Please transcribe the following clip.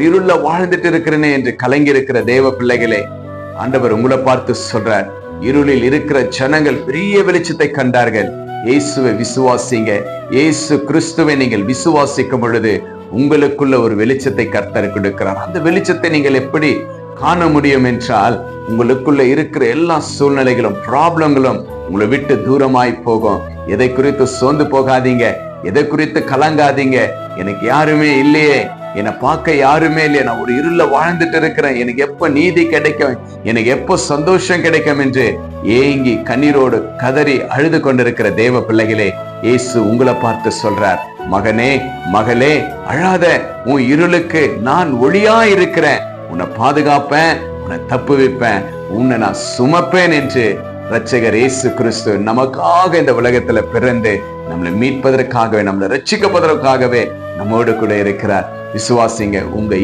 இருள வாழ்ந்துட்டு இருக்கிறேனே என்று கலங்கி இருக்கிற தேவ பிள்ளைகளே, ஆண்டவர் உங்களை பார்த்து சொல்றார், இருளில் இருக்கிற ஜனங்கள் பெரிய வெளிச்சத்தை கண்டார்கள். இயேசுவை விசுவாசிங்க. இயேசு கிறிஸ்துவை நீங்கள் விசுவாசிக்கும் பொழுது உங்களுக்குள்ள ஒரு வெளிச்சத்தை கர்த்தர் கொடுக்கிறார். அந்த வெளிச்சத்தை நீங்கள் எப்படி காண முடியும் என்றால், உங்களுக்குள்ள இருக்கிற எல்லா சூழ்நிலைகளும், ப்ராப்ளங்களும் உங்களை விட்டு தூரமாய் போகும். எதை குறித்து சோர்ந்து போகாதீங்க, எதை குறித்து கலங்காதீங்க. எனக்கு யாருமே இல்லையே, என்னை பார்க்க யாருமே இல்லையே, நான் ஒரு இருள வாழ்ந்துட்டு இருக்கிறேன், எனக்கு எப்ப நீதி கிடைக்கும், எனக்கு எப்போ சந்தோஷம் கிடைக்கும் என்று ஏங்கி கண்ணீரோடு கதறி அழுது கொண்டிருக்கிற தேவ பிள்ளைகளே, இயேசு உங்களை பார்த்து சொல்றார், மகனே மகளே அழாத, உன் இருளுக்கு நான் ஒளியா இருக்கிறேன், உன்னை பாதுகாப்பேன், உன்னை தப்புவிப்பேன், உன்னை நான் சுமப்பேன் என்று இரட்சகர் இயேசு கிறிஸ்து நமக்காக இந்த உலகத்துல பிறந்து நம்மளை மீட்பதற்காகவே, நம்மளை ரட்சிக்கப்படுவதற்காகவே நம்மோடு கூட இருக்கிறார். விசுவாசிங்க. உங்க